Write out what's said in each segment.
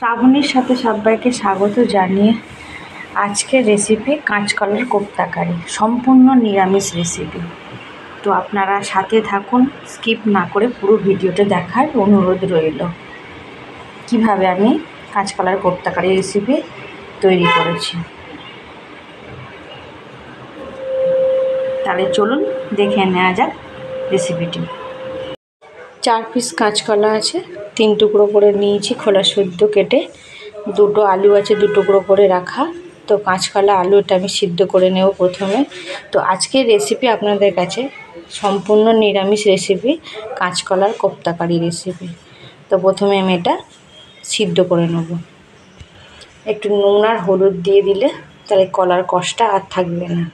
শ্রাবণীর সাথে সবাইকে স্বাগত জানিয়ে আজকের রেসিপি কাঁচকলার কোপ্তা কারি, সম্পূর্ণ নিরামিষ রেসিপি। তো আপনারা সাথে থাকুন, স্কিপ না করে পুরো ভিডিওটা দেখার অনুরোধ রইল। কিভাবে আমি কাঁচকলার কোপ্তা কারি রেসিপি তৈরি করেছি, তাহলে চলুন দেখে নেওয়া যাক রেসিপিটি। 4 পিস কাঁচকলা আছে, 3 টুকরো করে নিয়েছি খোলা শুদ্ধ কেটে। 2টো আলু আছে 2 টুকরো করে রাখা। তো কাঁচকলা আলুটা আমি সিদ্ধ করে নেব প্রথমে। তো আজকের রেসিপি আপনাদের কাছে সম্পূর্ণ নিরামিষ রেসিপি, কাঁচকলার কোপ্তা কারি রেসিপি। তো প্রথমে আমি এটা সিদ্ধ করে নেব। একটু নুন আর হলুদ দিয়ে দিলে তাহলে কলার কষটা আর থাকবে না।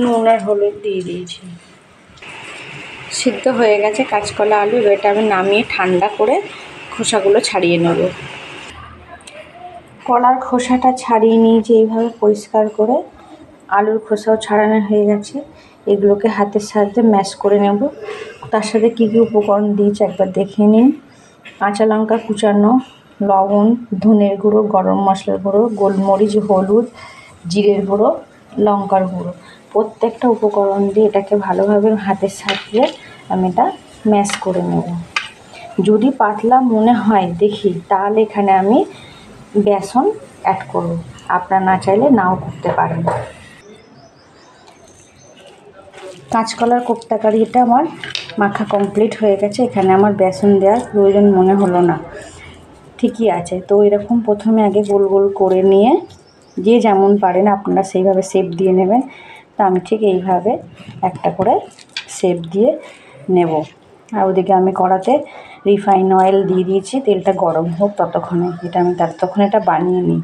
নুন আর হলুদ দিয়ে দিয়েছি। সিদ্ধ হয়ে গেছে কাঁচকলা আলু। এটা আমি নামিয়ে ঠান্ডা করে খোসাগুলো ছাড়িয়ে নেব। কলার খোসাটা ছাড়িয়ে নিয়েছি এইভাবে পরিষ্কার করে। আলুর খোসাও ছাড়ানো হয়ে গেছে। এগুলোকে হাতের সাহায্যে ম্যাশ করে নেব। তার সাথে কী কী উপকরণ দিয়েছি একবার দেখে নিন। কাঁচা লঙ্কা কুচানো, লবণ, ধনের গুঁড়ো, গরম মশলার গুঁড়ো, গোলমরিচ, হলুদ, জিরের গুঁড়ো, লঙ্কার গুঁড়ো, প্রত্যেকটা উপকরণ দিয়ে এটাকে ভালোভাবে হাতের সাহায্যে আমি এটা ম্যাশ করে নেব। যদি পাতলা মনে হয় দেখি, তাহলে এখানে আমি বেসন অ্যাড করব। আপনারা না চাইলে নাও করতে পারেন। কাঁচকলার কোপ্তা কারিটা আমার মাখা কমপ্লিট হয়ে গেছে। এখানে আমার বেসন দেওয়ার প্রয়োজন মনে হলো না, ঠিকই আছে। তো এরকম প্রথমে আগে গোল গোল করে নিয়ে, যে যেমন পারেন আপনারা সেইভাবে শেপ দিয়ে নেবেন। তো আমি ঠিক এইভাবে একটা করে শেপ দিয়ে নেব। আর ওদিকে আমি কড়াতে রিফাইন অয়েল দিয়ে দিয়েছি। তেলটা গরম হোক ততক্ষণে, আমি ততক্ষণে এটা বানিয়ে নিই।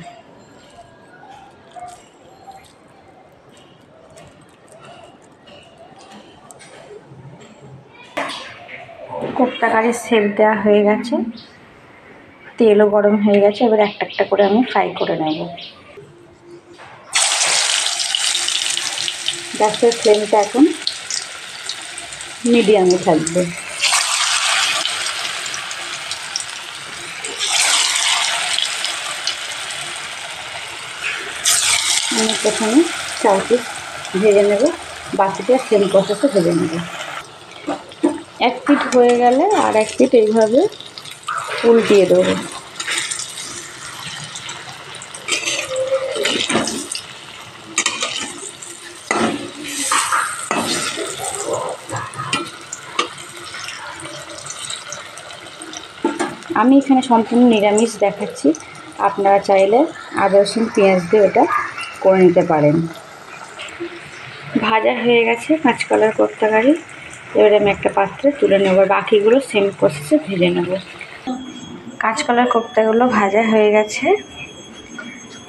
কোপ্তা কারির শেপ দেওয়া হয়ে গেছে, তেলও গরম হয়ে গেছে। এবার একটা একটা করে আমি ফ্রাই করে নেব। গ্যাসের ফ্লেমটা এখন মিডিয়ামে থাকবে। আমি প্রথমে 4 পিস ভেজে নেব, বাকিটা সেম প্রসেসে ভেজে নেব। 1 পিঠ হয়ে গেলে আর 1 পিঠ এইভাবে উল্টিয়ে দেবো। আমি এখানে সম্পূর্ণ নিরামিষ দেখাচ্ছি, আপনারা চাইলে আদা রসুন পেঁয়াজ দিয়ে ওটা করে নিতে পারেন। ভাজা হয়ে গেছে কাঁচকলার কোপ্তা কারি। এবারে আমি একটা পাত্রে তুলে নেব, বাকিগুলো সেম প্রসেসে ভেজে নেব। কাঁচকলার কোপ্তাগুলো ভাজা হয়ে গেছে,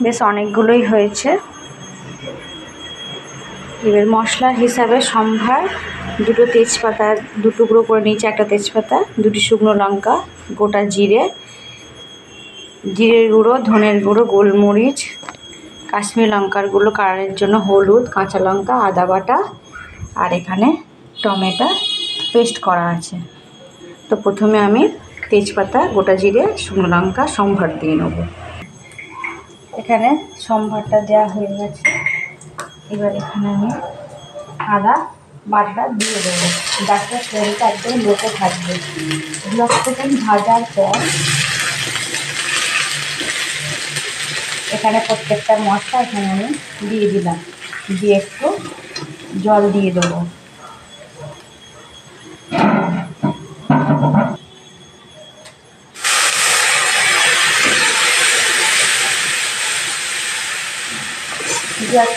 বেশ অনেকগুলোই হয়েছে। এবার মশলা হিসাবে সম্ভার 2টো তেজপাতা 2 টুকরো করে নিয়েছি, একটা তেজপাতা, 2টি শুকনো লঙ্কা, গোটা জিরের গুঁড়ো, ধনের গুঁড়ো, গোলমরিচ, কাশ্মীরি লঙ্কার গুঁড়ো কালারের জন্য, হলুদ, কাঁচা লঙ্কা, আদা বাটা, আর এখানে টমেটো পেস্ট করা আছে। তো প্রথমে আমি তেজপাতা, গোটা জিরে, শুকনো লঙ্কা সম্ভার দিয়ে নেব। এখানে সম্ভারটা দেওয়া হয়ে গেছে। এবার এখানে আমি আদা বাটা দিয়ে দেবো। গ্যাসের ফ্লেমটা একদম লোতে থাকবে। 10 সেকেন্ড ভাজার পর এখানে প্রত্যেকটা মশলা এখানে আমি দিয়ে দিলাম, দিয়ে একটু জল দিয়ে দেবো।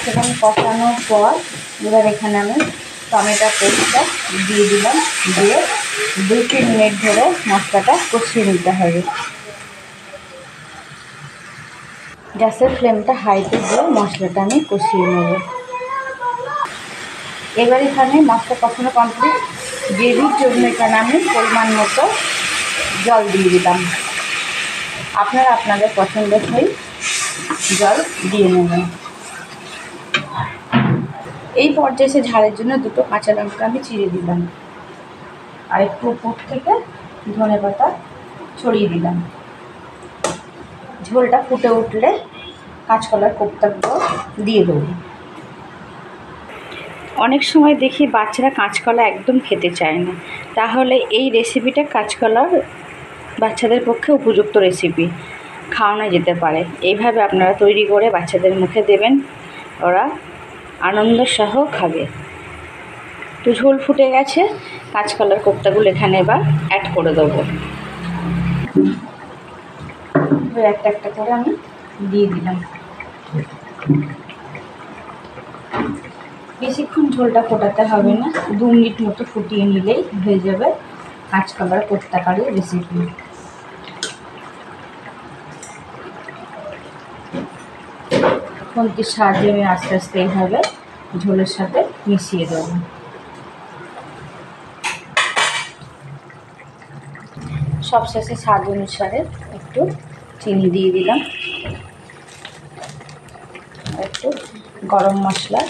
সেখানে কষানোর পর এবার এখানে আমি টমেটো পেস্টটা দিয়ে দিলাম, দিয়ে 2-3 মিনিট ধরে মশলাটা কষিয়ে নিতে হবে। গ্যাসের ফ্লেমটা হাইতে দিয়ে মশলাটা আমি কষিয়ে নেব। এবার এখানে মশলা কষানো কমপ্লিট। গ্রেভির জন্য এখানে আমি পরিমাণ মতো জল দিয়ে দিলাম। আপনারা আপনাদের পছন্দসই জল দিয়ে নেবেন। এই পর্যায়ে এসে ঝালের জন্য 2টো কাঁচা লঙ্কা আমি চিড়ে দিলাম, আর একটু উপর থেকে ধনেপাতা ছড়িয়ে দিলাম। ঝোলটা ফুটে উঠলে কাঁচকলার কোপ্তাগুলো দিয়ে দেবো। অনেক সময় দেখি বাচ্চারা কাঁচকলা একদম খেতে চায় না, তাহলে এই রেসিপিটা কাঁচকলার বাচ্চাদের পক্ষে উপযুক্ত রেসিপি, খাওয়ানো যেতে পারে। এইভাবে আপনারা তৈরি করে বাচ্চাদের মুখে দেবেন, ওরা আনন্দ সহ খাবে। তো ঝোল ফুটে গেছে, কাঁচকলার কোপ্তাগুলো এখানে এবার অ্যাড করে দেবো। একটা একটা করে আমি দিয়ে দিলাম। বেশিক্ষণ ঝোলটা ফোটাতে হবে না, 2 মিনিট মতো ফুটিয়ে নিলেই হয়ে যাবে কাঁচকলার কোপ্তা কারি রেসিপি। খুন্তির সাহায্যে আমি আস্তে আস্তে এইভাবে ঝোলের সাথে মিশিয়ে দেবো। সবশেষে স্বাদ অনুসারে একটু চিনি দিয়ে দিলাম, একটু গরম মশলা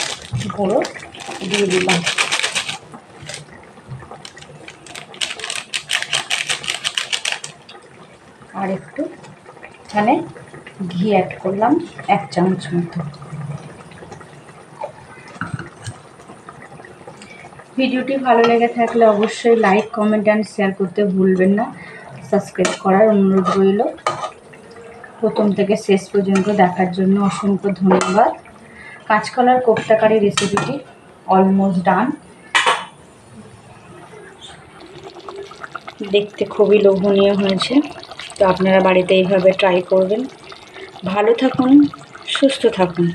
গুঁড়ো দিয়ে দিলাম। আর একটু এখানে ঘি অ্যাড করলাম 1 চামচ মতো। ভিডিওটি ভালো লেগে থাকলে অবশ্যই লাইক, কমেন্ট অ্যান্ড শেয়ার করতে ভুলবেন না। সাবস্ক্রাইব করার অনুরোধ রইল। প্রথম থেকে শেষ পর্যন্ত দেখার জন্য অসংখ্য ধন্যবাদ। কাঁচকলার কোপ্তা কারি রেসিপিটি অলমোস্ট ডান। দেখতে খুবই লোভনীয় হয়েছে, তো আপনারা বাড়িতে এইভাবে ট্রাই করবেন। ভালো থাকুন, সুস্থ থাকুন।